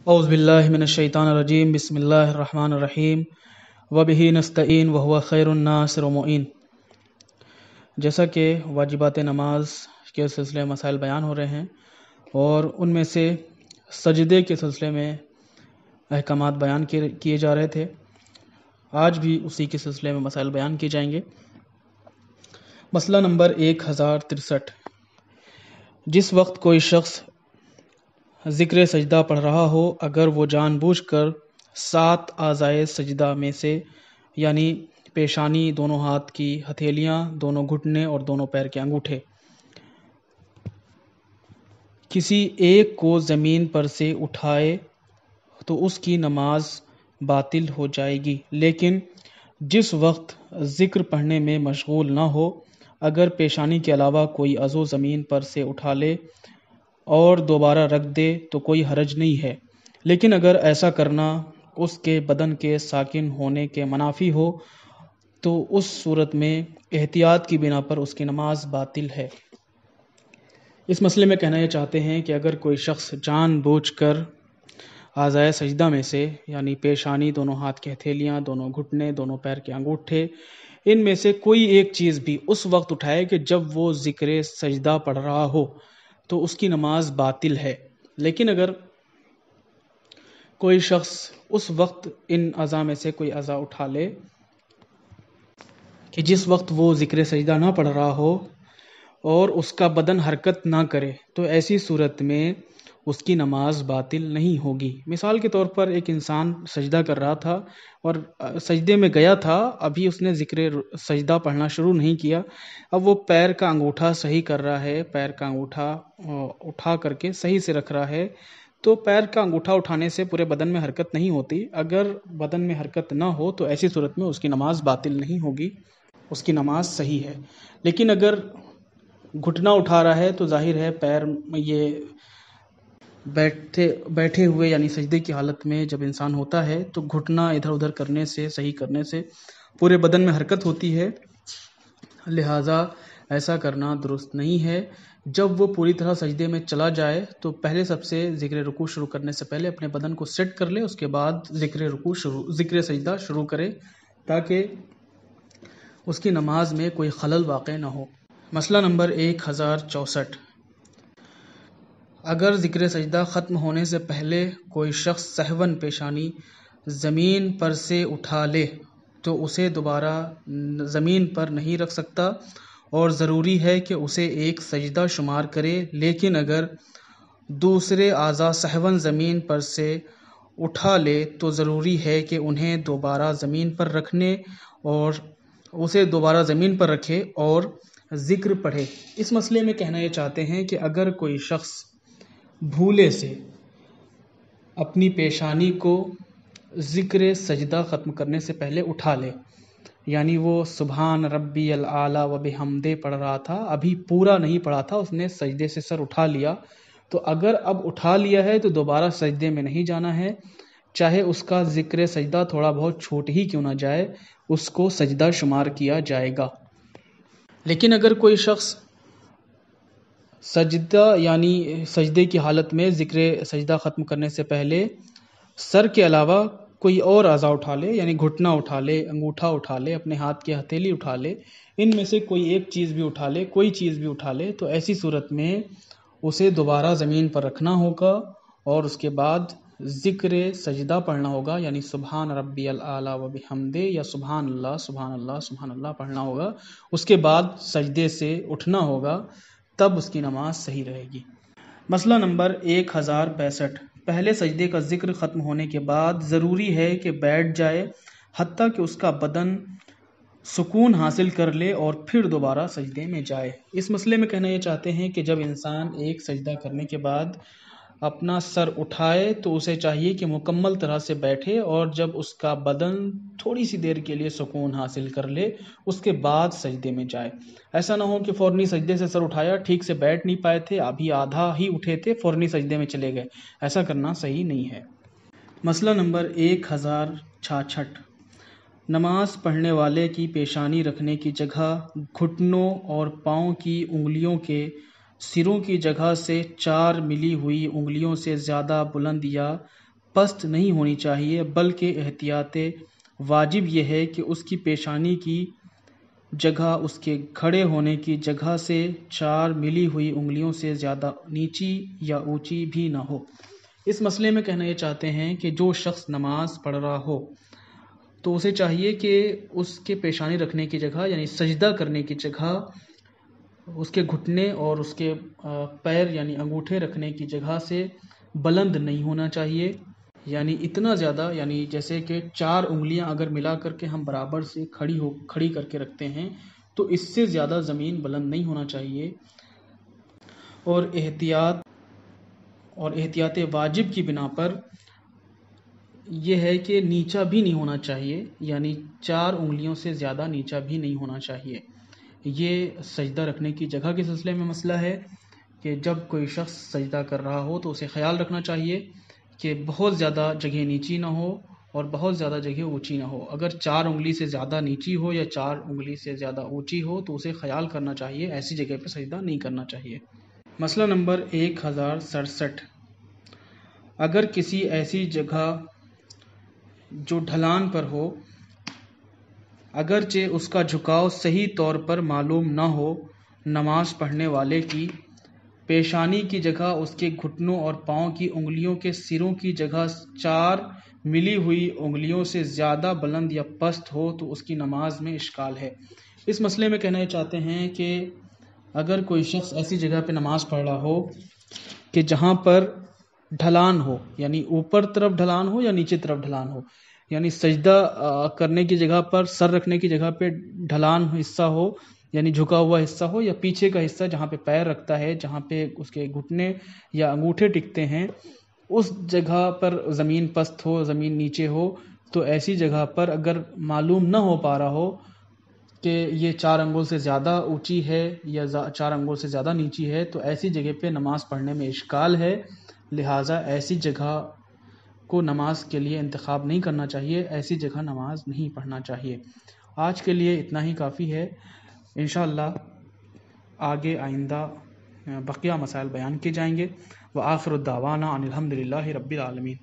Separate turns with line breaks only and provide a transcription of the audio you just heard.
اعوذ باللہ من الشیطان الرجیم بسم اللہ الرحمن الرحیم وبہ نستعین وہو خیر الناصر و معین۔ جیسا کہ واجبات نماز کے سلسلے میں مسائل بیان ہو رہے ہیں اور ان میں سے سجدے کے سلسلے میں احکامات بیان کیے جا رہے تھے، آج بھی اسی کے سلسلے میں مسائل بیان کیے جائیں گے۔ مسئلہ نمبر 1063، جس وقت کوئی شخص ذکر سجدہ پڑھ رہا ہو، اگر وہ جان بوجھ کر 7 اعضائے سجدہ میں سے یعنی پیشانی، دونوں ہاتھ کی ہتھیلیاں، دونوں گھٹنے اور دونوں پیر کے انگوٹھے، کسی ایک کو زمین پر سے اٹھائے تو اس کی نماز باطل ہو جائے گی، لیکن جس وقت ذکر پڑھنے میں مشغول نہ ہو، اگر پیشانی کے علاوہ کوئی عضو زمین پر سے اٹھا لے اور دوبارہ رکھ دے تو کوئی حرج نہیں ہے، لیکن اگر ایسا کرنا اس کے بدن کے ساکن ہونے کے منافی ہو تو اس صورت میں احتیاط کی بنا پر اس کی نماز باطل ہے۔ اس مسئلے میں کہنا یہ چاہتے ہیں کہ اگر کوئی شخص جان بوجھ کر اعضائے سجدہ میں سے یعنی پیشانی، دونوں ہاتھ کی ہتھیلیاں، دونوں گھٹنے، دونوں پیر کے انگوٹھے، ان میں سے کوئی ایک چیز بھی اس وقت اٹھائے کہ جب وہ ذکر سجدہ پڑھ رہا ہو تو اس کی نماز باطل ہے، لیکن اگر کوئی شخص اس وقت ان اعضاء میں سے کوئی اعضاء اٹھا لے کہ جس وقت وہ ذکر سجدہ نہ پڑھ رہا ہو اور اس کا بدن حرکت نہ کرے تو ایسی صورت میں اس کی نماز باطل نہیں ہوگی۔ مثال کے طور پر ایک انسان سجدہ کر رہا تھا اور سجدے میں گیا تھا، ابھی اس نے ذکر سجدہ پڑھنا شروع نہیں کیا، اب وہ پیر کا انگوٹھا صحیح کر رہا ہے، پیر کا انگوٹھا اٹھا کر کے صحیح سے رکھ رہا ہے، تو پیر کا انگوٹھا اٹھانے سے پورے بدن میں حرکت نہیں ہوتی۔ اگر بدن میں حرکت نہ ہو تو ایسی صورت میں اس کی نماز باطل نہیں ہوگی، اس کی نماز صحیح ہے۔ لیکن اگر گھٹنا اٹھا رہا ہے تو ظاہر ہے پیر یہ بیٹھے ہوئے یعنی سجدے کی حالت میں جب انسان ہوتا ہے تو گھٹنا ادھر ادھر کرنے سے، صحیح کرنے سے پورے بدن میں حرکت ہوتی ہے، لہٰذا ایسا کرنا درست نہیں ہے۔ جب وہ پوری طرح سجدے میں چلا جائے تو پہلے سب سے ذکر رکوع شروع کرنے سے پہلے اپنے بدن کو سیٹ کر لے، اس کے بعد ذکر سجدہ شروع کرے تاکہ اس کی نماز میں کوئی خلل واقع نہ ہو۔ مسئلہ نمبر 1064، اگر ذکر سجدہ ختم ہونے سے پہلے کوئی شخص سہواً پیشانی زمین پر سے اٹھا لے تو اسے دوبارہ زمین پر نہیں رکھ سکتا اور ضروری ہے کہ اسے ایک سجدہ شمار کرے، لیکن اگر دوسرے اعضاء سہواً زمین پر سے اٹھا لے تو ضروری ہے کہ انہیں دوبارہ زمین پر رکھنے اور اسے دوبارہ زمین پر رکھے اور ذکر پڑھے۔ اس مسئلے میں کہنا یہ چاہتے ہیں کہ اگر کوئی شخص بھولے سے اپنی پیشانی کو ذکر سجدہ ختم کرنے سے پہلے اٹھا لے، یعنی وہ سبحان ربی الاعلیٰ و بحمدہ پڑھ رہا تھا، ابھی پورا نہیں پڑھا تھا، اس نے سجدے سے سر اٹھا لیا، تو اگر اب اٹھا لیا ہے تو دوبارہ سجدے میں نہیں جانا ہے، چاہے اس کا ذکر سجدہ تھوڑا بہت چھوٹ ہی کیوں نہ جائے، اس کو سجدہ شمار کیا جائے گا۔ لیکن اگر کوئی شخص سجدہ یعنی سجدے کی حالت میں ذکر سجدہ ختم کرنے سے پہلے سر کے علاوہ کوئی اور اعضاء اٹھا لے، یعنی گھٹنا اٹھا لے، انگوٹھا اٹھا لے، اپنے ہاتھ کی ہتھیلی اٹھا لے، ان میں سے کوئی ایک چیز بھی اٹھا لے، کوئی چیز بھی اٹھا لے، تو ایسی صورت میں اسے دوبارہ زمین پر رکھنا ہوگا اور اس کے بعد ذکر سجدہ پڑھنا ہوگا، یعنی سبحان ربی الاعلیٰ و بحمدہ یا سبحان اللہ سبحان اللہ سبحان اللہ پڑھنا ہوگا، اس کے بعد سجدے سے اٹھنا ہوگا، تب اس کی نماز صحیح رہے گی۔ مسئلہ نمبر 1065، پہلے سجدے کا ذکر ختم ہونے کے بعد ضروری ہے کہ بیٹھ جائے حتیٰ کہ اس کا بدن سکون حاصل کر لے اور پھر دوبارہ سجدے میں جائے۔ اس مسئلے میں کہنا یہ چاہتے ہیں کہ جب انسان ایک سجدہ کرنے کے بعد اپنا سر اٹھائے تو اسے چاہیے کہ مکمل طرح سے بیٹھے اور جب اس کا بدن تھوڑی سی دیر کے لیے سکون حاصل کر لے اس کے بعد سجدے میں جائے۔ ایسا نہ ہو کہ فوراً سجدے سے سر اٹھایا، ٹھیک سے بیٹھ نہیں پائے تھے، ابھی آدھا ہی اٹھے تھے، فوراً سجدے میں چلے گئے، ایسا کرنا صحیح نہیں ہے۔ مسئلہ نمبر 1066، نماز پڑھنے والے کی پیشانی رکھنے کی جگہ گھٹنوں اور پاؤں کی انگلیوں کے سروں کی جگہ سے 4 ملی ہوئی انگلیوں سے زیادہ بلند یا پست نہیں ہونی چاہیے، بلکہ احتیاط واجب یہ ہے کہ اس کی پیشانی کی جگہ اس کے کھڑے ہونے کی جگہ سے 4 ملی ہوئی انگلیوں سے زیادہ نیچی یا اونچی بھی نہ ہو۔ اس مسئلے میں کہنا یہ چاہتے ہیں کہ جو شخص نماز پڑھ رہا ہو تو اسے چاہیے کہ اس کے پیشانی رکھنے کی جگہ یعنی سجدہ کرنے کی جگہ اس کے گھٹنے اور اس کے پیر یعنی انگوٹھے رکھنے کی جگہ سے بلند نہیں ہونا چاہیے، یعنی اتنا زیادہ، یعنی جیسے کہ 4 انگلیاں اگر ملا کر کے ہم برابر سے کھڑی کر کے رکھتے ہیں تو اس سے زیادہ زمین بلند نہیں ہونا چاہیے۔ اور احتیاط واجب کی بنا پر یہ ہے کہ نیچا بھی نہیں ہونا چاہیے، یعنی 4 انگلیوں سے زیادہ نیچا بھی نہیں ہونا چاہیے۔ یہ سجدہ رکھنے کی جگہ کے سلسلے میں مسئلہ ہے کہ جب کوئی شخص سجدہ کر رہا ہو تو اسے خیال رکھنا چاہیے کہ بہت زیادہ جگہ نیچی نہ ہو اور بہت زیادہ جگہ اونچی نہ ہو۔ اگر 4 انگلی سے زیادہ نیچی ہو یا 4 انگلی سے زیادہ اونچی ہو تو اسے خیال کرنا چاہیے، ایسی جگہ پہ سجدہ نہیں کرنا چاہیے۔ مسئلہ نمبر 1067، اگر کسی ایسی جگہ جو ڈھلان پر ہو، اگرچہ اس کا جھکاؤ صحیح طور پر معلوم نہ ہو، نماز پڑھنے والے کی پیشانی کی جگہ اس کے گھٹنوں اور پاؤں کی انگلیوں کے سروں کی جگہ 4 ملی ہوئی انگلیوں سے زیادہ بلند یا پست ہو تو اس کی نماز میں اشکال ہے۔ اس مسئلے میں کہنا چاہتے ہیں کہ اگر کوئی شخص ایسی جگہ پہ نماز پڑھ رہا ہو کہ جہاں پر ڈھلان ہو، یعنی اوپر طرف ڈھلان ہو یا نیچے طرف ڈھلان ہو، یعنی سجدہ کرنے کی جگہ پر سر رکھنے کی جگہ پہ ڈھلان حصہ ہو، یعنی جھکا ہوا حصہ ہو، یا پیچھے کا حصہ جہاں پہ پیر رکھتا ہے، جہاں پہ اس کے گھٹنے یا انگوٹھے ٹکتے ہیں، اس جگہ پر زمین پست ہو، زمین نیچے ہو، تو ایسی جگہ پر اگر معلوم نہ ہو پا رہا ہو کہ یہ 4 انگل سے زیادہ اونچی ہے یا 4 انگل سے زیادہ نیچی ہے، تو ایسی جگہ پہ نماز پڑھنے میں اشکال ہے، لہٰذا ایسی جگہ کو نماز کے لیے انتخاب نہیں کرنا چاہیے، ایسی جگہ نماز نہیں پڑھنا چاہیے۔ آج کے لیے اتنا ہی کافی ہے، انشاءاللہ آگے آئندہ بقیہ مسائل بیان کیے جائیں گے۔ وآخر الدعوانا ان الحمد للہ رب العالمین۔